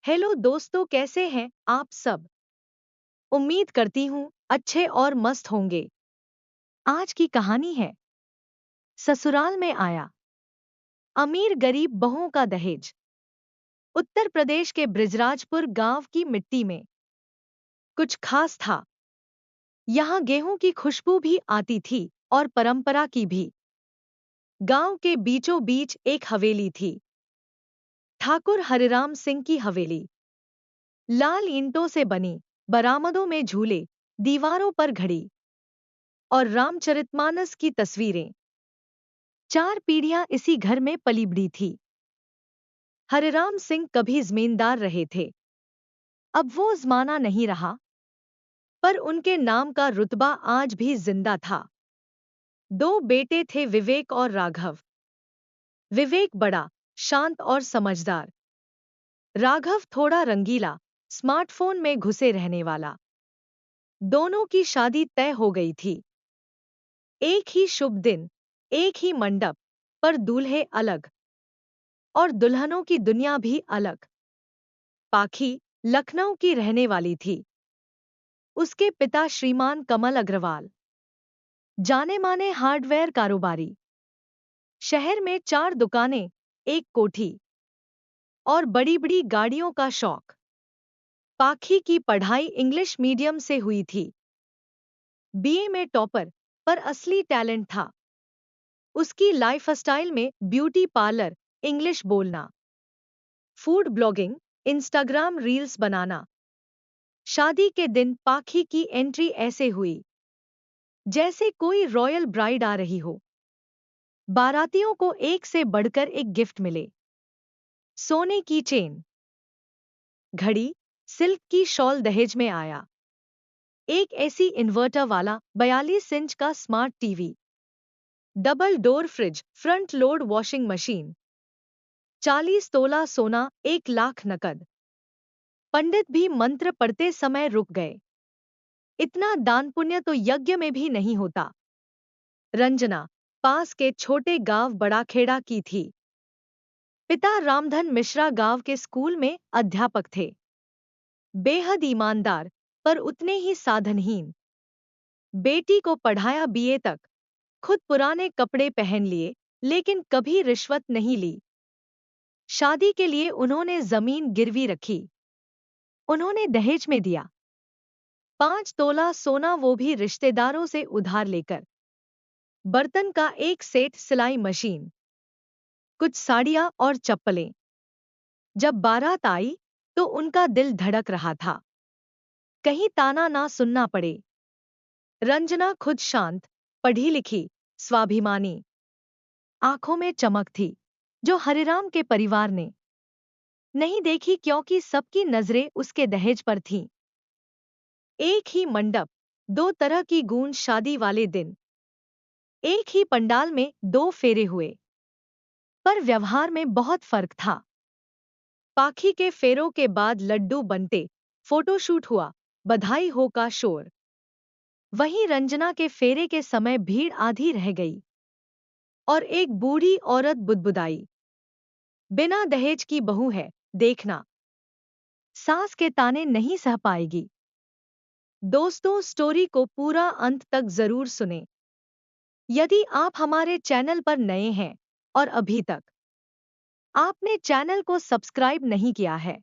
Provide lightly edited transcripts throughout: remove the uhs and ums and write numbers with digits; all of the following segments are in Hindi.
हेलो दोस्तों, कैसे हैं आप सब। उम्मीद करती हूँ अच्छे और मस्त होंगे। आज की कहानी है ससुराल में आया अमीर गरीब बहुओं का दहेज। उत्तर प्रदेश के ब्रिजराजपुर गांव की मिट्टी में कुछ खास था। यहाँ गेहूं की खुशबू भी आती थी और परंपरा की भी। गांव के बीचों बीच एक हवेली थी, ठाकुर हरिराम सिंह की हवेली। लाल ईंटों से बनी, बरामदों में झूले, दीवारों पर घड़ी और रामचरितमानस की तस्वीरें। 4 पीढ़ियां इसी घर में पली बढ़ी थी। हरिराम सिंह कभी जमींदार रहे थे, अब वो जमाना नहीं रहा, पर उनके नाम का रुतबा आज भी जिंदा था। 2 बेटे थे, विवेक और राघव। विवेक बड़ा, शांत और समझदार। राघव थोड़ा रंगीला, स्मार्टफोन में घुसे रहने वाला। दोनों की शादी तय हो गई थी। एक ही शुभ दिन, एक ही मंडप, पर दूल्हे अलग और दुल्हनों की दुनिया भी अलग। पाखी लखनऊ की रहने वाली थी। उसके पिता श्रीमान कमल अग्रवाल, जाने माने हार्डवेयर कारोबारी। शहर में 4 दुकानें, एक कोठी और बड़ी बड़ी गाड़ियों का शौक। पाखी की पढ़ाई इंग्लिश मीडियम से हुई थी। बीए में टॉपर, पर असली टैलेंट था उसकी लाइफस्टाइल में ब्यूटी पार्लर, इंग्लिश बोलना, फूड ब्लॉगिंग, इंस्टाग्राम रील्स बनाना। शादी के दिन पाखी की एंट्री ऐसे हुई जैसे कोई रॉयल ब्राइड आ रही हो। बारातियों को एक से बढ़कर एक गिफ्ट मिले। सोने की चेन, घड़ी, सिल्क की शॉल दहेज में आया। एक एसी इन्वर्टर वाला 42 इंच का smart TV, double door fridge, front load washing machine, 40 तोला सोना, 1 लाख नकद। पंडित भी मंत्र पढ़ते समय रुक गए। इतना दान पुण्य तो यज्ञ में भी नहीं होता। रंजना पास के छोटे गांव बड़ाखेड़ा की थी। पिता रामधन मिश्रा गांव के स्कूल में अध्यापक थे। बेहद ईमानदार, पर उतने ही साधनहीन। बेटी को पढ़ाया बीए तक, खुद पुराने कपड़े पहन लिए, लेकिन कभी रिश्वत नहीं ली। शादी के लिए उन्होंने जमीन गिरवी रखी। उन्होंने दहेज में दिया 5 तोला सोना, वो भी रिश्तेदारों से उधार लेकर। बर्तन का एक सेट, सिलाई मशीन, कुछ साड़ियां और चप्पलें। जब बारात आई तो उनका दिल धड़क रहा था, कहीं ताना ना सुनना पड़े। रंजना खुद शांत, पढ़ी लिखी, स्वाभिमानी, आंखों में चमक थी जो हरिराम के परिवार ने नहीं देखी, क्योंकि सबकी नजरें उसके दहेज पर थीं। एक ही मंडप, 2 तरह की गूंज। शादी वाले दिन एक ही पंडाल में 2 फेरे हुए, पर व्यवहार में बहुत फर्क था। पाखी के फेरों के बाद लड्डू बनते, फोटोशूट हुआ, बधाई हो का शोर। वहीं रंजना के फेरे के समय भीड़ आधी रह गई और एक बूढ़ी औरत बुदबुदाई, बिना दहेज की बहू है, देखना, सास के ताने नहीं सह पाएगी। दोस्तों, स्टोरी को पूरा अंत तक जरूर सुने। यदि आप हमारे चैनल पर नए हैं और अभी तक आपने चैनल को सब्सक्राइब नहीं किया है,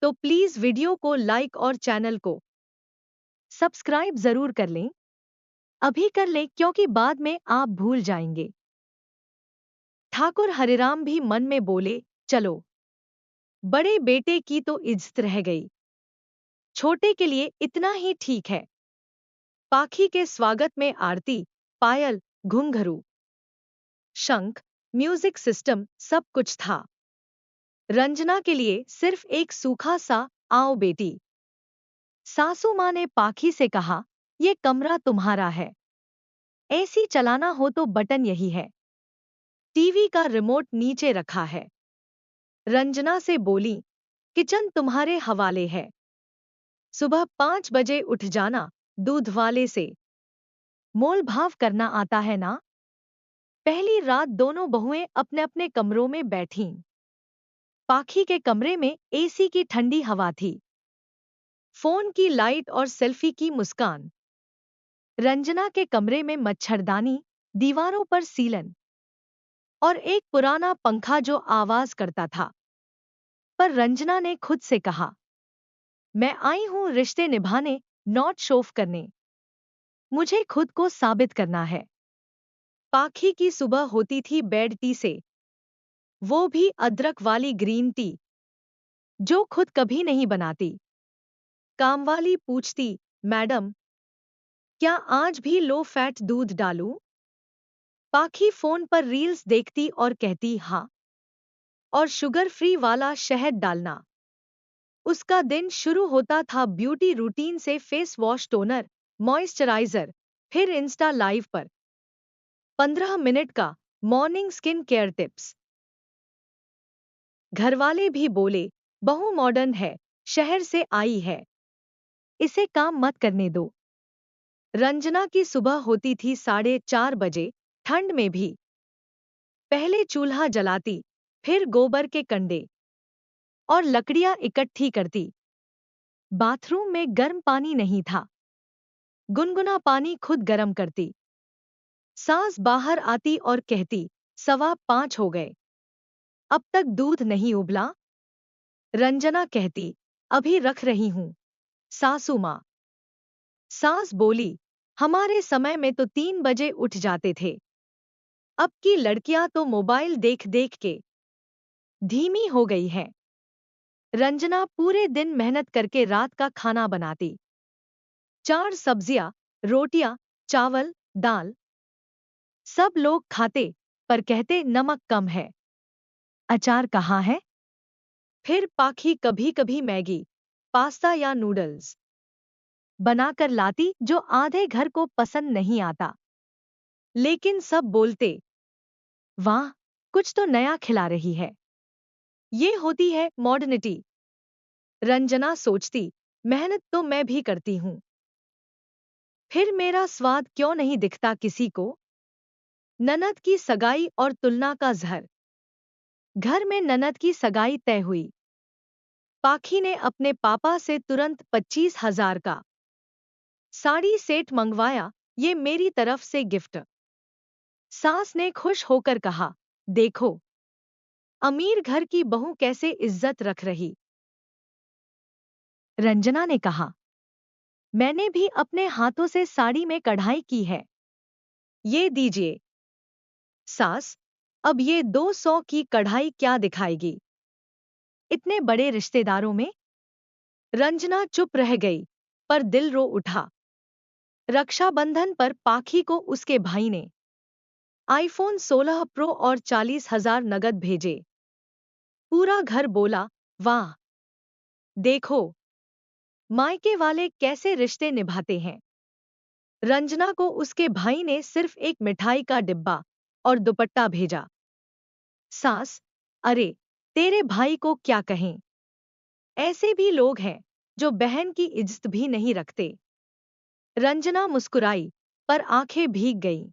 तो प्लीज वीडियो को लाइक और चैनल को सब्सक्राइब जरूर कर लें। अभी कर लें, क्योंकि बाद में आप भूल जाएंगे। ठाकुर हरिराम भी मन में बोले, चलो, बड़े बेटे की तो इज्जत रह गई, छोटे के लिए इतना ही ठीक है। पाखी के स्वागत में आरती, पायल, घुंघरू, शंख, म्यूजिक सिस्टम, सब कुछ था। रंजना के लिए सिर्फ एक सूखा सा आओ बेटी। सासू माँ ने पाखी से कहा, ये कमरा तुम्हारा है, एसी चलाना हो तो बटन यही है, टीवी का रिमोट नीचे रखा है। रंजना से बोली, किचन तुम्हारे हवाले है, सुबह 5 बजे उठ जाना, दूध वाले से मोल भाव करना आता है ना। पहली रात दोनों बहुएं अपने अपने कमरों में बैठीं। पाखी के कमरे में एसी की ठंडी हवा थी, फोन की लाइट और सेल्फी की मुस्कान। रंजना के कमरे में मच्छरदानी, दीवारों पर सीलन और एक पुराना पंखा जो आवाज करता था। पर रंजना ने खुद से कहा, मैं आई हूं रिश्ते निभाने, नॉट शोफ करने। मुझे खुद को साबित करना है। पाखी की सुबह होती थी बेड टी से, वो भी अदरक वाली ग्रीन टी, जो खुद कभी नहीं बनाती। कामवाली पूछती, मैडम, क्या आज भी लो फैट दूध डालूं? पाखी फोन पर रील्स देखती और कहती, हाँ, और शुगर फ्री वाला शहद डालना। उसका दिन शुरू होता था ब्यूटी रूटीन से, फेस वॉश, टोनर, मॉइस्चराइजर, फिर इंस्टा लाइव पर 15 मिनट का मॉर्निंग स्किन केयर टिप्स। घरवाले भी बोले, बहू मॉडर्न है, शहर से आई है, इसे काम मत करने दो। रंजना की सुबह होती थी 4:30 बजे, ठंड में भी। पहले चूल्हा जलाती, फिर गोबर के कंडे और लकड़ियां इकट्ठी करती। बाथरूम में गर्म पानी नहीं था, गुनगुना पानी खुद गरम करती। सास बाहर आती और कहती, 5:15 हो गए, अब तक दूध नहीं उबला? रंजना कहती, अभी रख रही हूं, सासू माँ। सास बोली, हमारे समय में तो 3 बजे उठ जाते थे, अब की लड़कियां तो मोबाइल देख देख के धीमी हो गई है। रंजना पूरे दिन मेहनत करके रात का खाना बनाती। 4 सब्जियां, रोटियां, चावल, दाल। सब लोग खाते, पर कहते नमक कम है। अचार कहाँ है? फिर पाखी कभी कभी मैगी, पास्ता या नूडल्स बनाकर लाती, जो आधे घर को पसंद नहीं आता। लेकिन सब बोलते, वाह, कुछ तो नया खिला रही है। ये होती है मॉडर्निटी। रंजना सोचती, मेहनत तो मैं भी करती हूं, फिर मेरा स्वाद क्यों नहीं दिखता किसी को? ननद की सगाई और तुलना का जहर। घर में ननद की सगाई तय हुई। पाखी ने अपने पापा से तुरंत 25,000 का साड़ी सेट मंगवाया, ये मेरी तरफ से गिफ्ट। सास ने खुश होकर कहा, देखो, अमीर घर की बहू कैसे इज्जत रख रही। रंजना ने कहा, मैंने भी अपने हाथों से साड़ी में कढ़ाई की है, ये दीजिए। सास, अब ये 200 की कढ़ाई क्या दिखाएगी इतने बड़े रिश्तेदारों में? रंजना चुप रह गई, पर दिल रो उठा। रक्षाबंधन पर पाखी को उसके भाई ने आईफोन 16 प्रो और 40,000 नगद भेजे। पूरा घर बोला, वाह, देखो, मायके वाले कैसे रिश्ते निभाते हैं। रंजना को उसके भाई ने सिर्फ एक मिठाई का डिब्बा और दुपट्टा भेजा। सास, अरे, तेरे भाई को क्या कहें, ऐसे भी लोग हैं जो बहन की इज्जत भी नहीं रखते। रंजना मुस्कुराई, पर आंखें भीग गईं।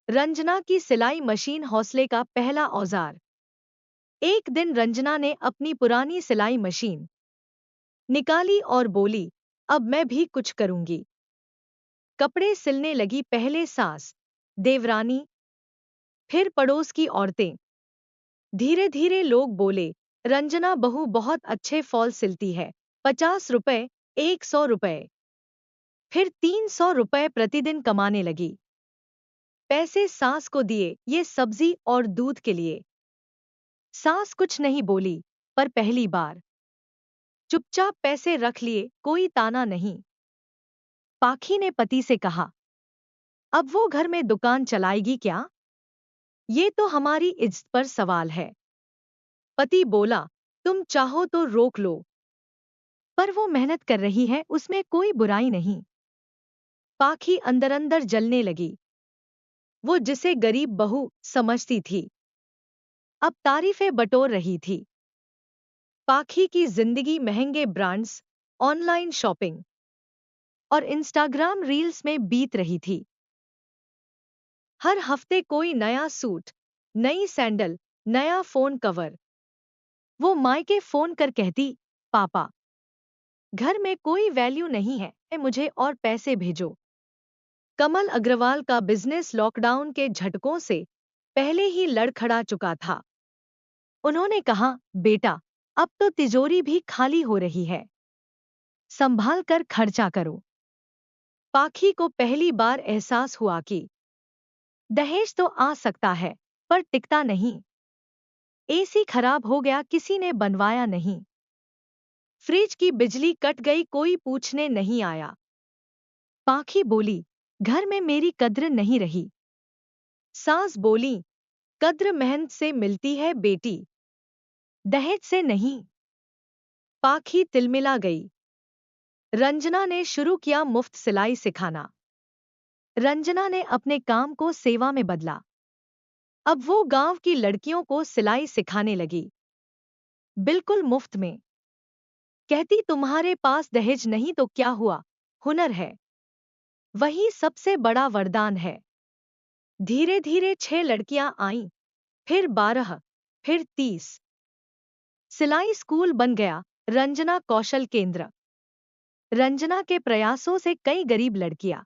रंजना की सिलाई मशीन हौसले का पहला औजार। एक दिन रंजना ने अपनी पुरानी सिलाई मशीन निकाली और बोली, अब मैं भी कुछ करूंगी। कपड़े सिलने लगी, पहले सास, देवरानी, फिर पड़ोस की औरतें। धीरे धीरे लोग बोले, रंजना बहू बहुत अच्छे फॉल सिलती है। 50 रुपए, 100 रुपए, फिर 300 रुपए प्रतिदिन कमाने लगी। पैसे सास को दिए, ये सब्जी और दूध के लिए। सास कुछ नहीं बोली, पर पहली बार चुपचाप पैसे रख लिए, कोई ताना नहीं। पाखी ने पति से कहा, अब वो घर में दुकान चलाएगी क्या? ये तो हमारी इज्जत पर सवाल है। पति बोला, तुम चाहो तो रोक लो, पर वो मेहनत कर रही है, उसमें कोई बुराई नहीं। पाखी अंदर अंदर जलने लगी। वो जिसे गरीब बहू समझती थी, अब तारीफें बटोर रही थी। पाखी की जिंदगी महंगे ब्रांड्स, ऑनलाइन शॉपिंग और इंस्टाग्राम रील्स में बीत रही थी। हर हफ्ते कोई नया सूट, नई सैंडल, नया फोन कवर। वो मायके फोन कर कहती, पापा, घर में कोई वैल्यू नहीं है, मुझे और पैसे भेजो। कमल अग्रवाल का बिजनेस लॉकडाउन के झटकों से पहले ही लड़खड़ा चुका था। उन्होंने कहा, बेटा, अब तो तिजोरी भी खाली हो रही है, संभाल कर खर्चा करो। पाखी को पहली बार एहसास हुआ कि दहेज तो आ सकता है, पर टिकता नहीं। एसी खराब हो गया, किसी ने बनवाया नहीं। फ्रिज की बिजली कट गई, कोई पूछने नहीं आया। पाखी बोली, घर में मेरी कद्र नहीं रही। सास बोली, कद्र मेहनत से मिलती है बेटी, दहेज से नहीं। पाखी तिलमिला गई। रंजना ने शुरू किया मुफ्त सिलाई सिखाना। रंजना ने अपने काम को सेवा में बदला। अब वो गांव की लड़कियों को सिलाई सिखाने लगी, बिल्कुल मुफ्त में। कहती, तुम्हारे पास दहेज नहीं तो क्या हुआ, हुनर है, वही सबसे बड़ा वरदान है। धीरे धीरे 6 लड़कियां आईं, फिर 12, फिर 30। सिलाई स्कूल बन गया, रंजना कौशल केंद्र। रंजना के प्रयासों से कई गरीब लड़कियां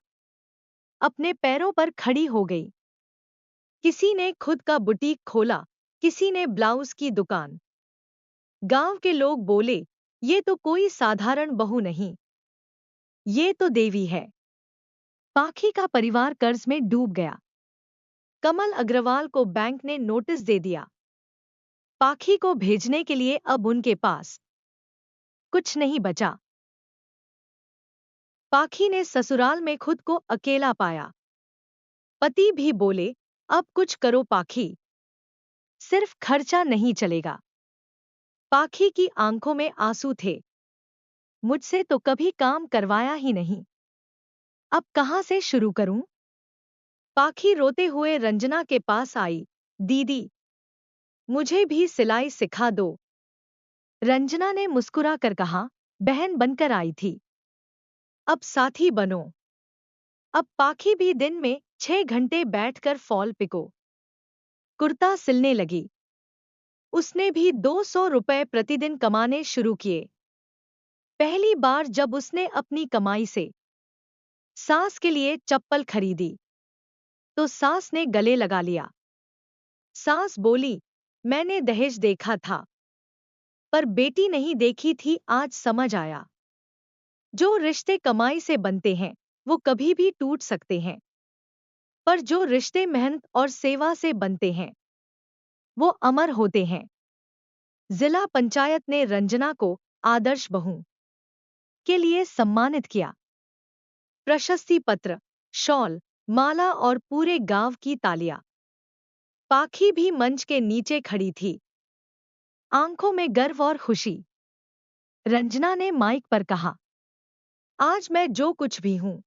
अपने पैरों पर खड़ी हो गई। किसी ने खुद का बुटीक खोला, किसी ने ब्लाउज की दुकान। गांव के लोग बोले, ये तो कोई साधारण बहू नहीं, ये तो देवी है। पाखी का परिवार कर्ज में डूब गया। कमल अग्रवाल को बैंक ने नोटिस दे दिया। पाखी को भेजने के लिए अब उनके पास कुछ नहीं बचा। पाखी ने ससुराल में खुद को अकेला पाया। पति भी बोले, अब कुछ करो पाखी, सिर्फ खर्चा नहीं चलेगा। पाखी की आंखों में आंसू थे। मुझसे तो कभी काम करवाया ही नहीं, अब कहां से शुरू करूं? पाखी रोते हुए रंजना के पास आई, दीदी, मुझे भी सिलाई सिखा दो। रंजना ने मुस्कुरा कर कहा, बहन बनकर आई थी, अब साथी बनो। अब पाखी भी दिन में 6 घंटे बैठकर फॉल पिको कुर्ता सिलने लगी। उसने भी 200 रुपए प्रतिदिन कमाने शुरू किए। पहली बार जब उसने अपनी कमाई से सास के लिए चप्पल खरीदी, तो सास ने गले लगा लिया। सास बोली, मैंने दहेज देखा था, पर बेटी नहीं देखी थी, आज समझ आया। जो रिश्ते कमाई से बनते हैं, वो कभी भी टूट सकते हैं, पर जो रिश्ते मेहनत और सेवा से बनते हैं, वो अमर होते हैं। जिला पंचायत ने रंजना को आदर्श बहू के लिए सम्मानित किया। प्रशस्ति पत्र, शॉल, माला और पूरे गांव की तालियां। पाखी भी मंच के नीचे खड़ी थी, आंखों में गर्व और खुशी। रंजना ने माइक पर कहा, आज मैं जो कुछ भी हूं,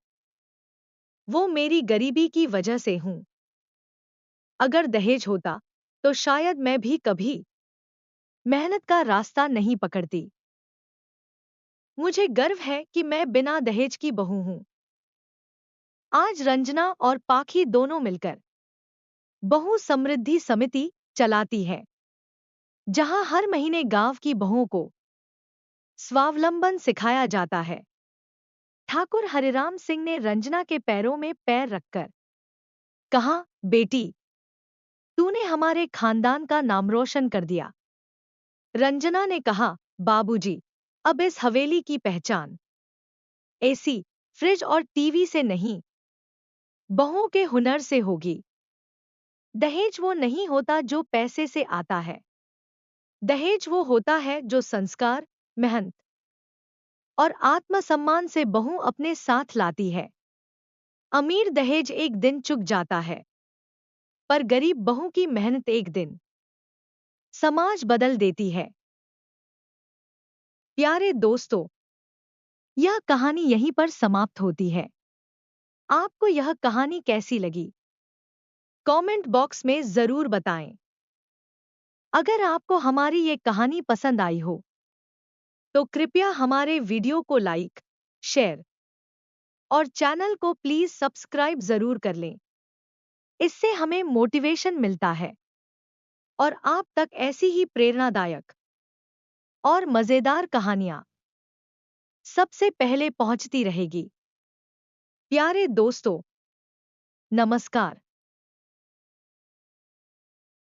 वो मेरी गरीबी की वजह से हूं। अगर दहेज होता, तो शायद मैं भी कभी मेहनत का रास्ता नहीं पकड़ती। मुझे गर्व है कि मैं बिना दहेज की बहू हूं। आज रंजना और पाखी दोनों मिलकर बहु समृद्धि समिति चलाती है, जहां हर महीने गांव की बहुओं को स्वावलंबन सिखाया जाता है। ठाकुर हरिराम सिंह ने रंजना के पैरों में पैर रखकर कहा, बेटी, तूने हमारे खानदान का नाम रोशन कर दिया। रंजना ने कहा, बाबूजी, अब इस हवेली की पहचान एसी, फ्रिज और टीवी से नहीं, बहुओं के हुनर से होगी। दहेज वो नहीं होता जो पैसे से आता है, दहेज वो होता है जो संस्कार, मेहनत और आत्मसम्मान से बहू अपने साथ लाती है। अमीर दहेज एक दिन चुक जाता है, पर गरीब बहू की मेहनत एक दिन समाज बदल देती है। प्यारे दोस्तों, यह कहानी यहीं पर समाप्त होती है। आपको यह कहानी कैसी लगी? कमेंट बॉक्स में जरूर बताएं। अगर आपको हमारी ये कहानी पसंद आई हो, तो कृपया हमारे वीडियो को लाइक, शेयर और चैनल को प्लीज सब्सक्राइब जरूर कर लें। इससे हमें मोटिवेशन मिलता है और आप तक ऐसी ही प्रेरणादायक और मजेदार कहानियां सबसे पहले पहुंचती रहेगी। प्यारे दोस्तों, नमस्कार।